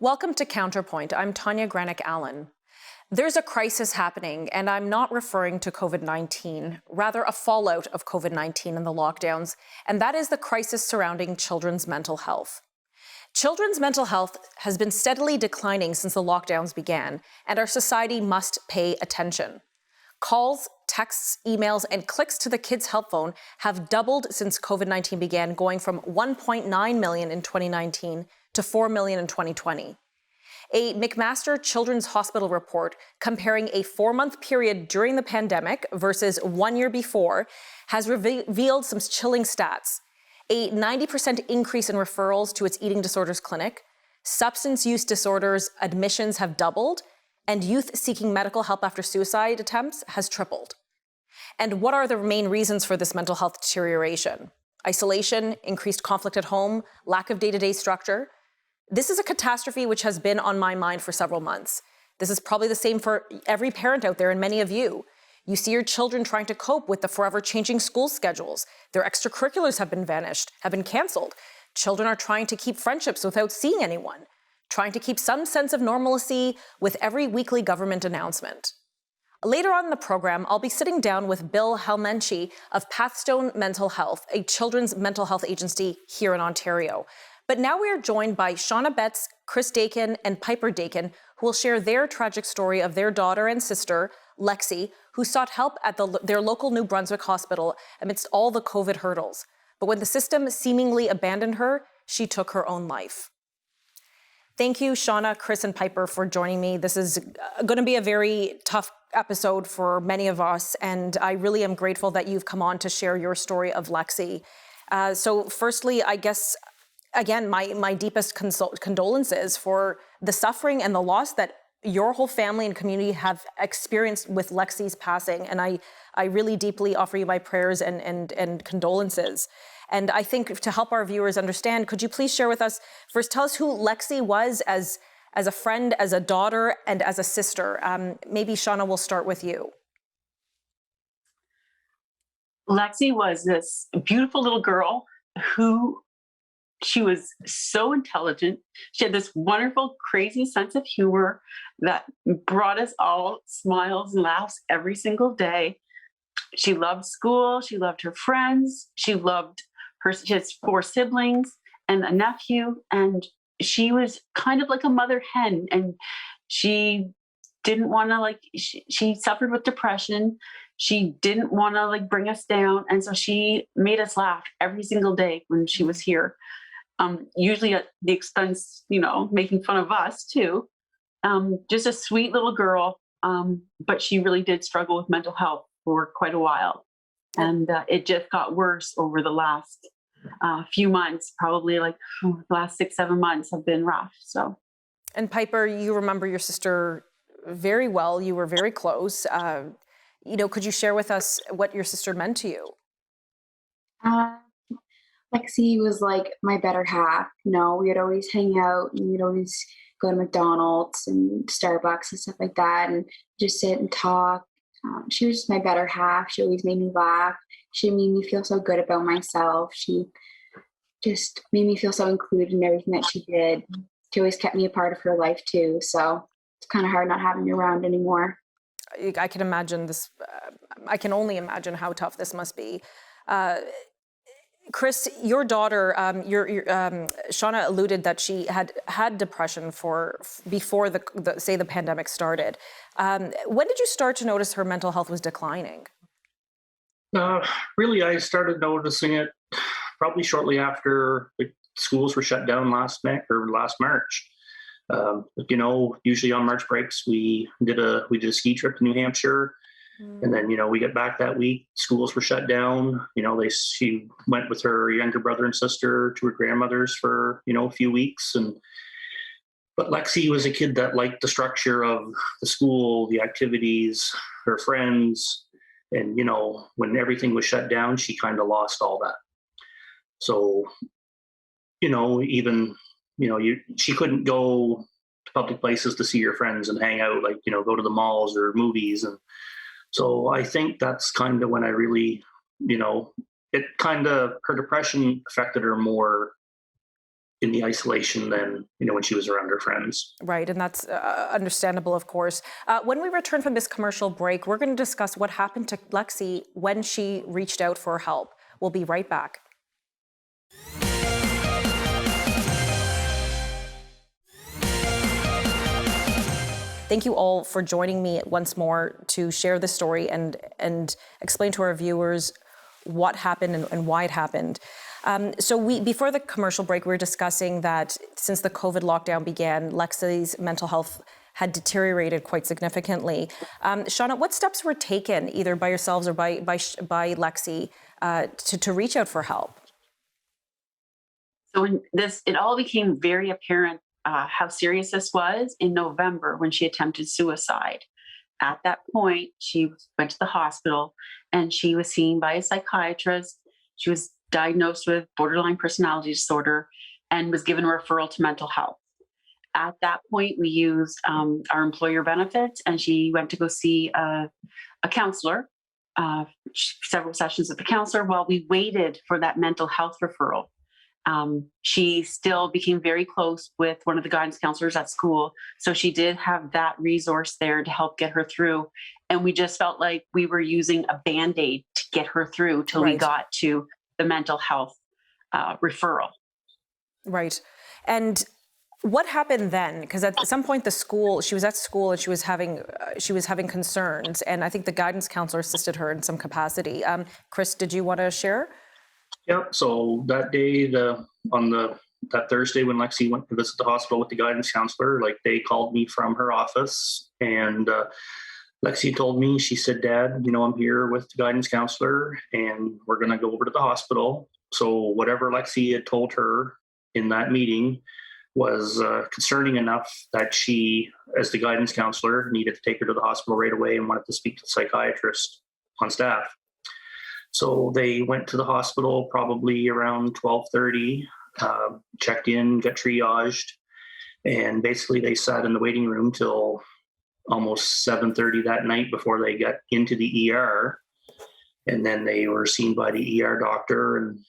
Welcome to Counterpoint. I'm Tanya Granick-Allen. There's a crisis happening, and I'm not referring to COVID-19, rather a fallout of COVID-19 and the lockdowns, and that is the crisis surrounding children's mental health. Children's mental health has been steadily declining since the lockdowns began, and our society must pay attention. Calls, texts, emails, and clicks to the Kids Help Phone have doubled since COVID-19 began, going from 1.9 million in 2019 to 4 million in 2020. A McMaster Children's Hospital report comparing a 4-month period during the pandemic versus 1 year before has revealed some chilling stats. A 90% increase in referrals to its eating disorders clinic, substance use disorders admissions have doubled, and youth seeking medical help after suicide attempts has tripled. And what are the main reasons for this mental health deterioration? Isolation, increased conflict at home, lack of day-to-day structure. This is a catastrophe which has been on my mind for several months. This is probably the same for every parent out there and many of you. You see your children trying to cope with the forever changing school schedules. Their extracurriculars have been canceled. Children are trying to keep friendships without seeing anyone, trying to keep some sense of normalcy with every weekly government announcement. Later on in the program, I'll be sitting down with Bill Helmetchy of Pathstone Mental Health, a children's mental health agency here in Ontario. But now we are joined by Shauna Betts, Chris Daken, and Piper Daken, who will share their tragic story of their daughter and sister, Lexi, who sought help at their local New Brunswick hospital amidst all the COVID hurdles. But when the system seemingly abandoned her, she took her own life. Thank you, Shauna, Chris, and Piper, for joining me. This is going to be a very tough episode for many of us, and I really am grateful that you've come on to share your story of Lexi. So firstly, I guess, again, my deepest condolences for the suffering and the loss that your whole family and community have experienced with Lexi's passing. And I really deeply offer you my prayers and condolences. And I think to help our viewers understand, could you please share with us, first tell us who Lexi was as a friend, as a daughter, and as a sister. Maybe Shauna, we'll start with you. Lexi was this beautiful little girl who she was so intelligent. She had this wonderful, crazy sense of humor that brought us all smiles and laughs every single day. She loved school. She loved her friends. She has 4 siblings and a nephew. And she was kind of like a mother hen. And she didn't want to she suffered with depression. She didn't want to bring us down. And so she made us laugh every single day when she was here. Usually at the expense, making fun of us too. Just a sweet little girl. But she really did struggle with mental health for quite a while. And it just got worse over the last few months, probably the last 6-7 months have been rough. So. And Piper, you remember your sister very well. You were very close. Could you share with us what your sister meant to you? Lexi was like my better half. We would always hang out and we'd always go to McDonald's and Starbucks and stuff like that and just sit and talk. She was just my better half. She always made me laugh. She made me feel so good about myself. She just made me feel so included in everything that she did. She always kept me a part of her life too. So it's kind of hard not having you around anymore. I can imagine this. I can only imagine how tough this must be. Chris, your daughter, Shauna alluded that she had depression before the pandemic started. When did you start to notice her mental health was declining? Really, I started noticing it probably shortly after the schools were shut down last March. Usually on March breaks, we did a ski trip to New Hampshire. And then, we get back that week, schools were shut down. She went with her younger brother and sister to her grandmother's for, a few weeks. But Lexi was a kid that liked the structure of the school, the activities, her friends. And, when everything was shut down, she kind of lost all that. So, she couldn't go to public places to see her friends and hang out, go to the malls or movies. And so I think that's kind of when I really, her depression affected her more in the isolation than, when she was around her friends. Right, and that's understandable, of course. When we return from this commercial break, we're going to discuss what happened to Lexi when she reached out for help. We'll be right back. Thank you all for joining me once more to share this story and explain to our viewers what happened and why it happened. Before the commercial break, we were discussing that since the COVID lockdown began, Lexi's mental health had deteriorated quite significantly. Shauna, what steps were taken either by yourselves or by Lexi to reach out for help? So it all became very apparent how serious this was in November when she attempted suicide. At that point, she went to the hospital and she was seen by a psychiatrist. She was diagnosed with borderline personality disorder and was given a referral to mental health. At that point, we used our employer benefits, and she went to go see a counselor, several sessions with the counselor while we waited for that mental health referral. She still became very close with one of the guidance counselors at school. So she did have that resource there to help get her through. And we just felt like we were using a Band-Aid to get her through till we got to the mental health referral. Right. And what happened then? Because at some point she was at school and she was having concerns. And I think the guidance counselor assisted her in some capacity. Chris, did you want to share? Yeah, so that day, that Thursday when Lexi went to visit the hospital with the guidance counselor, they called me from her office, and Lexi told me, she said, "Dad, I'm here with the guidance counselor and we're going to go over to the hospital." So whatever Lexi had told her in that meeting was concerning enough that she, as the guidance counselor, needed to take her to the hospital right away and wanted to speak to the psychiatrist on staff. So they went to the hospital probably around 12:30, checked in, got triaged, and basically they sat in the waiting room till almost 7:30 that night before they got into the ER. And then they were seen by the ER doctor and,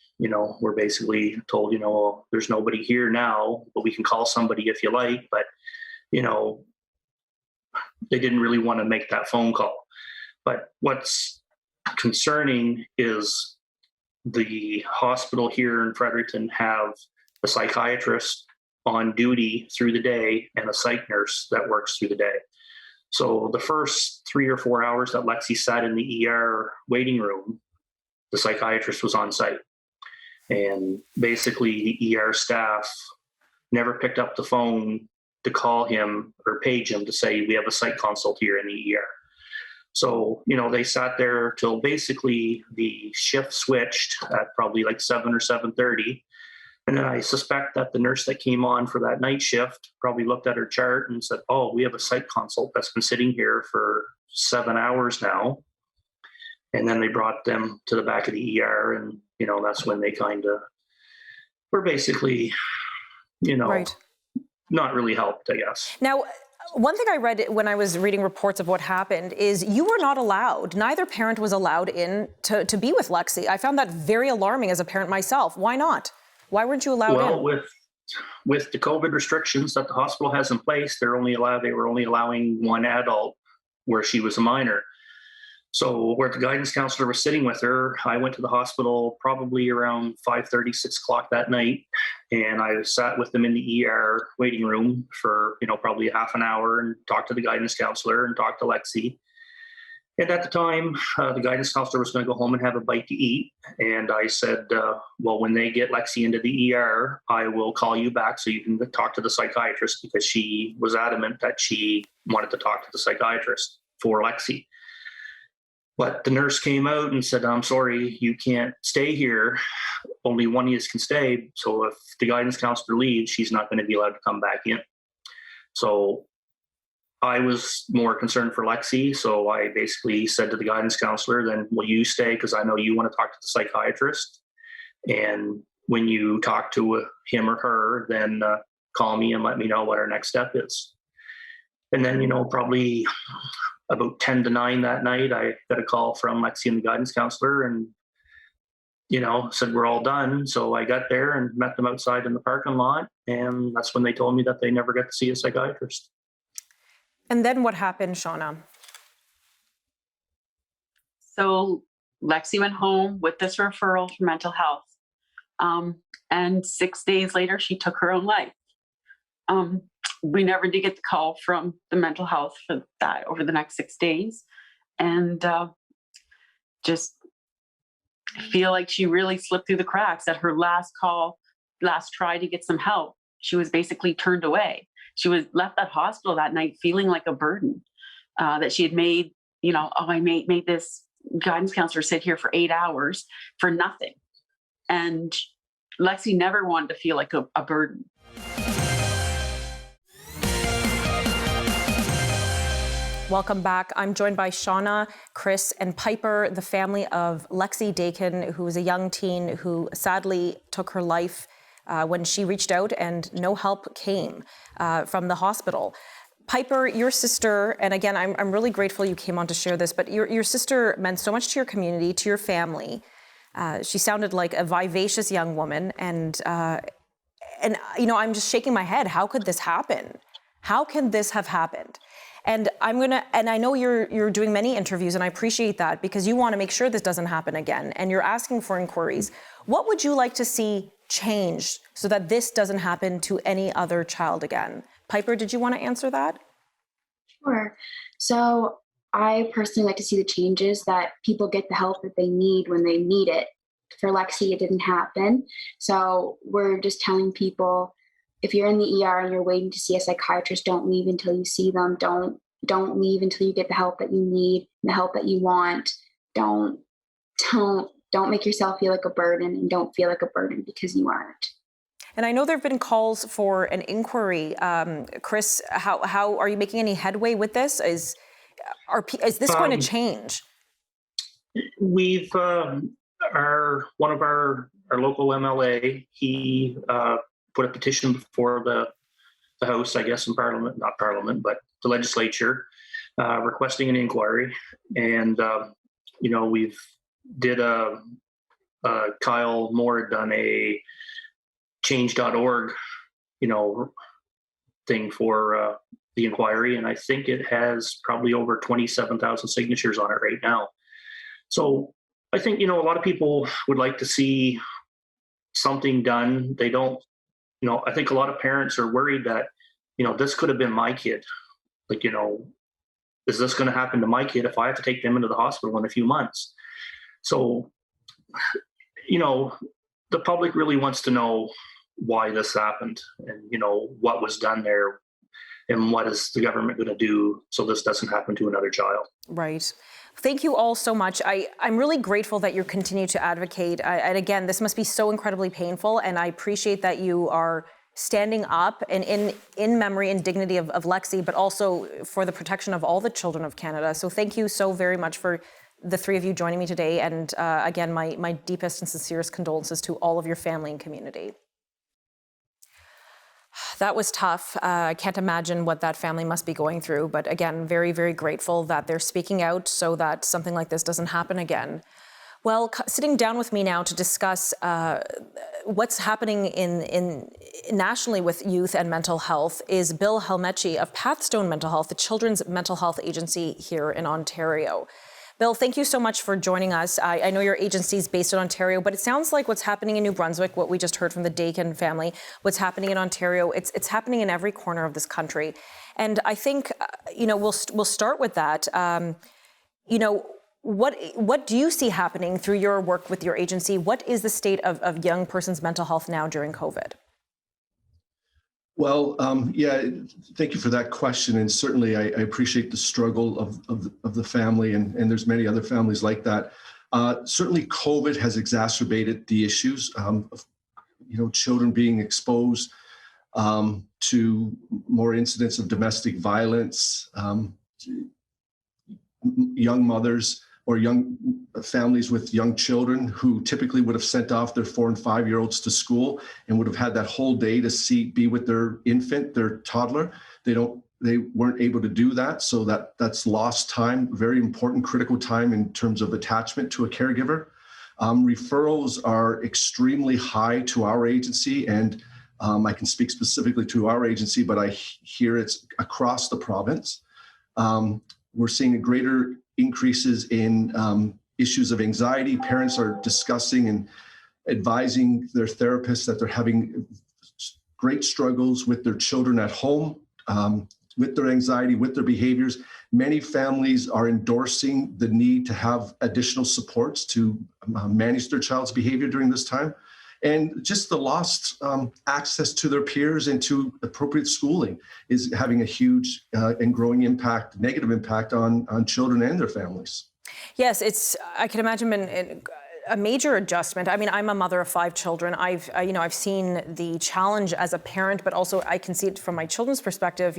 were basically told, well, there's nobody here now, but we can call somebody if you like. But, they didn't really want to make that phone call. But what's concerning is the hospital here in Fredericton have a psychiatrist on duty through the day and a psych nurse that works through the day. So the first 3 or 4 hours that Lexi sat in the ER waiting room, the psychiatrist was on site. And basically the ER staff never picked up the phone to call him or page him to say, we have a psych consult here in the ER. So, they sat there till basically the shift switched at probably 7 or 7:30. And then I suspect that the nurse that came on for that night shift probably looked at her chart and said, "Oh, we have a psych consult that's been sitting here for 7 hours now." And then they brought them to the back of the ER. And, that's when they kind of were basically, not really helped, I guess. Now, one thing I read when I was reading reports of what happened is you were not allowed, neither parent was allowed in to be with Lexi. I found that very alarming as a parent myself. Why not? Why weren't you allowed in? Well, with the COVID restrictions that the hospital has in place, they were only allowing one adult where she was a minor. So where the guidance counselor was sitting with her, I went to the hospital probably around 5:30, 6 o'clock that night. And I sat with them in the ER waiting room for, probably a half an hour and talked to the guidance counselor and talked to Lexi. And at the time, the guidance counselor was going to go home and have a bite to eat. And I said, well, when they get Lexi into the ER, I will call you back so you can talk to the psychiatrist, because she was adamant that she wanted to talk to the psychiatrist for Lexi. But the nurse came out and said, "I'm sorry, you can't stay here. Only one of you can stay. So if the guidance counselor leaves, she's not going to be allowed to come back in." So I was more concerned for Lexi. So I basically said to the guidance counselor, "Then will you stay? Because I know you want to talk to the psychiatrist. And when you talk to him or her, then call me and let me know what our next step is." And then, probably about 10 to 9 that night, I got a call from Lexi and the guidance counselor, and said we're all done. So I got there and met them outside in the parking lot. And that's when they told me that they never got to see a psychiatrist. And then what happened, Shauna? So Lexi went home with this referral for mental health. And 6 days later, she took her own life. We never did get the call from the mental health for that over the next 6 days. And just feel like she really slipped through the cracks. At her last try to get some help, she was basically turned away. She was left that hospital that night feeling like a burden, that she had made, I made this guidance counselor sit here for 8 hours for nothing. And Lexi never wanted to feel like a burden. Welcome back. I'm joined by Shauna, Chris, and Piper, the family of Lexi Daken, who was a young teen who sadly took her life when she reached out and no help came from the hospital. Piper, your sister, and again, I'm really grateful you came on to share this, but your sister meant so much to your community, to your family. She sounded like a vivacious young woman, and I'm just shaking my head. How could this happen? How can this have happened? And I know you're doing many interviews, and I appreciate that because you want to make sure this doesn't happen again, and you're asking for inquiries. What would you like to see changed so that this doesn't happen to any other child again? Piper, did you want to answer that? Sure. So I personally like to see the changes that people get the help that they need when they need it. For Lexi, it didn't happen. So we're just telling people, if you're in the ER and you're waiting to see a psychiatrist, don't leave until you see them. Don't leave until you get the help that you need, the help that you want. Don't make yourself feel like a burden, and don't feel like a burden because you aren't. And I know there have been calls for an inquiry. Chris, how are you making any headway with this? Is this going to change? We've one of our local MLA, he put a petition before the House, I guess, in Parliament, not Parliament, but the legislature, requesting an inquiry. And, we've did Kyle Moore had done a change.org, thing for the inquiry. And I think it has probably over 27,000 signatures on it right now. So I think, a lot of people would like to see something done. They don't, I think a lot of parents are worried that, this could have been my kid. Like, is this going to happen to my kid if I have to take them into the hospital in a few months? So, the public really wants to know why this happened and, what was done there and what is the government going to do so this doesn't happen to another child. Right. Thank you all so much. I'm really grateful that you continue to advocate. And again, this must be so incredibly painful. And I appreciate that you are standing up and in memory and dignity of Lexi, but also for the protection of all the children of Canada. So thank you so very much for the three of you joining me today. And again, my deepest and sincerest condolences to all of your family and community. That was tough. I can't imagine what that family must be going through. But again, very, very grateful that they're speaking out so that something like this doesn't happen again. Well, sitting down with me now to discuss what's happening in nationally with youth and mental health is Bill Helmetchy of Pathstone Mental Health, the children's mental health agency here in Ontario. Bill, thank you so much for joining us. I know your agency is based in Ontario, but it sounds like what's happening in New Brunswick, what we just heard from the Daken family, what's happening in Ontario, it's happening in every corner of this country. And I think, we'll start with that. What do you see happening through your work with your agency? What is the state of young person's mental health now during COVID? Well, thank you for that question. And certainly I appreciate the struggle of the family, and there's many other families like that. Certainly COVID has exacerbated the issues of, children being exposed to more incidents of domestic violence, young mothers or young families with young children who typically would have sent off their 4 and 5-year-olds to school and would have had that whole day to be with their infant, their toddler. They weren't able to do that. So that's lost time, very important, critical time in terms of attachment to a caregiver. Referrals are extremely high to our agency, and I can speak specifically to our agency, but I hear it's across the province. We're seeing greater increases in issues of anxiety. Parents are discussing and advising their therapists that they're having great struggles with their children at home, with their anxiety, with their behaviors. Many families are endorsing the need to have additional supports to manage their child's behavior during this time. And just the lost access to their peers and to appropriate schooling is having a huge and growing impact, negative impact on children and their families. Yes, I can imagine a major adjustment. I mean, I'm a mother of 5 children. I've seen the challenge as a parent, but also I can see it from my children's perspective.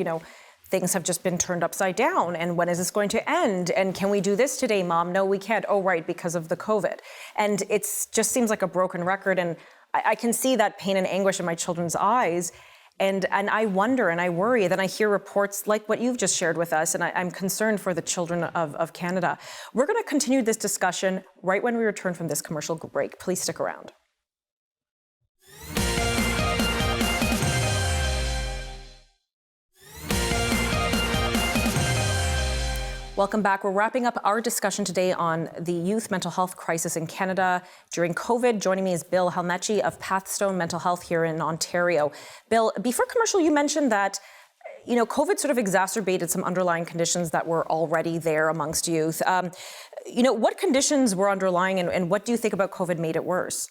Things have just been turned upside down. And when is this going to end? And can we do this today, Mom? No, we can't. Oh, right, because of the COVID. And it just seems like a broken record. And I can see that pain and anguish in my children's eyes. And I wonder and I worry. Then I hear reports like what you've just shared with us, and I'm concerned for the children of Canada. We're going to continue this discussion right when we return from this commercial break. Please stick around. Welcome back. We're wrapping up our discussion today on the youth mental health crisis in Canada during COVID. Joining me is Bill Helmetchy of Pathstone Mental Health here in Ontario. Bill, before commercial, you mentioned that COVID sort of exacerbated some underlying conditions that were already there amongst youth. What conditions were underlying, and what do you think about COVID made it worse?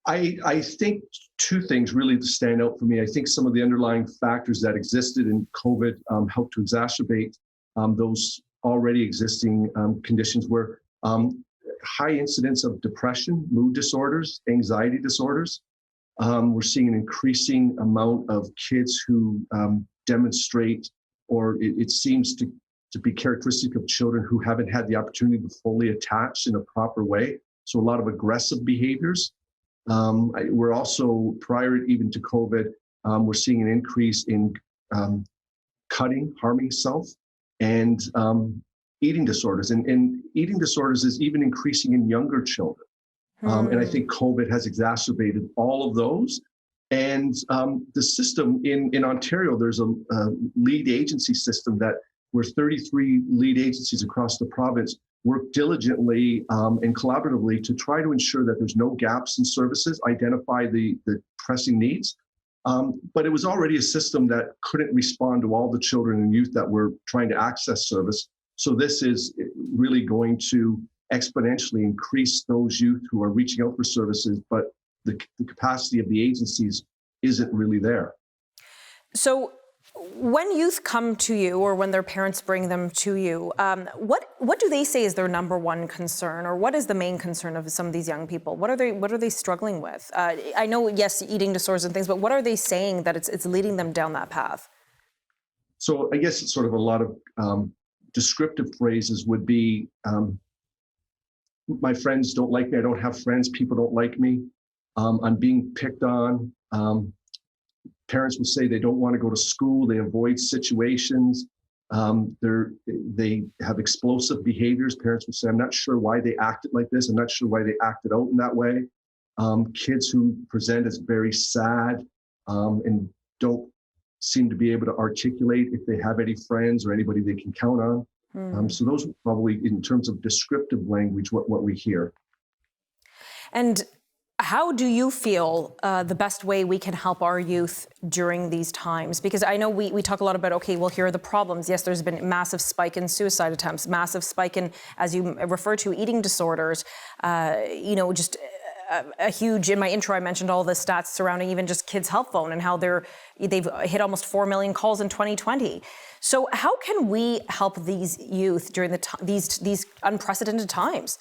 I think 2 things really stand out for me. I think some of the underlying factors that existed in COVID helped to exacerbate those already existing conditions were high incidence of depression, mood disorders, anxiety disorders. We're seeing an increasing amount of kids who demonstrate, or it seems to be characteristic of children who haven't had the opportunity to fully attach in a proper way. So a lot of aggressive behaviors. We're also, prior even to COVID, we're seeing an increase in cutting, harming self, and eating disorders. And eating disorders is even increasing in younger children. And I think COVID has exacerbated all of those. And the system in Ontario, there's a lead agency system where 33 lead agencies across the province work diligently and collaboratively to try to ensure that there's no gaps in services, identify the pressing needs. But it was already a system that couldn't respond to all the children and youth that were trying to access service. So this is really going to exponentially increase those youth who are reaching out for services, but the capacity of the agencies isn't really there. So when youth come to you, or when their parents bring them to you, what do they say is their number one concern, or what is the main concern of some of these young people? What are they struggling with? I know, yes, eating disorders and things, but what are they saying that it's leading them down that path? So I guess it's sort of a lot of descriptive phrases would be, my friends don't like me, I don't have friends, people don't like me, I'm being picked on. Parents will say they don't want to go to school, they avoid situations, they have explosive behaviors. Parents will say, I'm not sure why they acted like this, I'm not sure why they acted out in that way. Kids who present as very sad and don't seem to be able to articulate if they have any friends or anybody they can count on. So those are probably, in terms of descriptive language, what we hear. And how do you feel the best way we can help our youth during these times? Because I know we talk a lot about, okay, well, here are the problems. Yes, there's been a massive spike in suicide attempts, massive spike in, as you refer to, eating disorders, just a huge, in my intro, I mentioned all the stats surrounding even just kids' health phone and how they've hit almost 4 million calls in 2020. So how can we help these youth during these unprecedented times?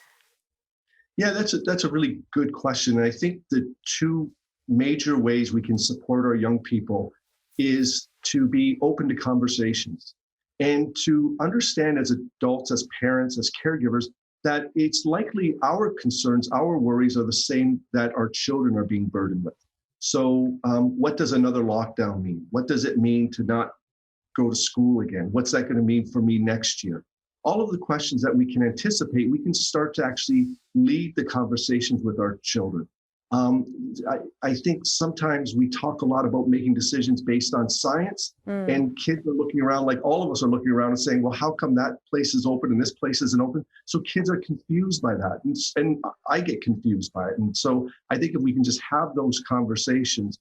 Yeah, that's a really good question. And I think the 2 major ways we can support our young people is to be open to conversations and to understand as adults, as parents, as caregivers, that it's likely our concerns, our worries are the same that our children are being burdened with. So what does another lockdown mean? What does it mean to not go to school again? What's that going to mean for me next year? all of the questions that we can anticipate, we can start to actually lead the conversations with our children. I think sometimes we talk a lot about making decisions based on science, and kids are looking around, like all of us are looking around and saying, well, how come that place is open and this place isn't open? So kids are confused by that. And I get confused by it. And so I think if we can just have those conversations,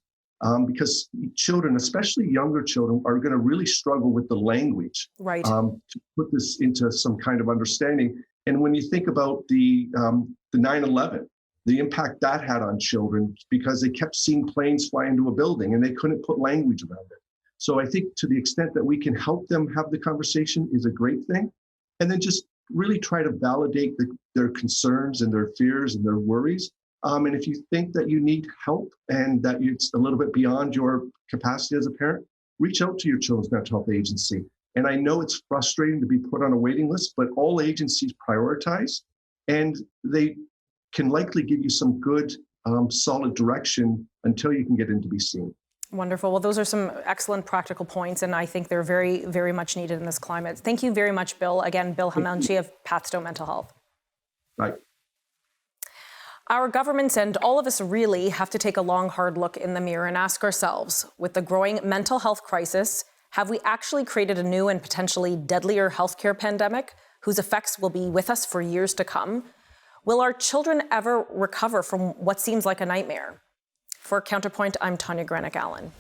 because children, especially younger children, are going to really struggle with the language, right, to put this into some kind of understanding. And when you think about the 9/11, the impact that had on children, because they kept seeing planes fly into a building and they couldn't put language around it. So I think to the extent that we can help them have the conversation is a great thing. And then just really try to validate their concerns and their fears and their worries. And if you think that you need help and that it's a little bit beyond your capacity as a parent, reach out to your children's mental health agency. And I know it's frustrating to be put on a waiting list, but all agencies prioritize, and they can likely give you some good, solid direction until you can get in to be seen. Wonderful. Well, those are some excellent practical points, and I think they're very, very much needed in this climate. Thank you very much, Bill. Again, Bill Helmetchy of Pathstone Mental Health. Right. Our governments and all of us really have to take a long, hard look in the mirror and ask ourselves, with the growing mental health crisis, have we actually created a new and potentially deadlier healthcare pandemic whose effects will be with us for years to come? Will our children ever recover from what seems like a nightmare? For Counterpoint, I'm Tanya Granick-Allen.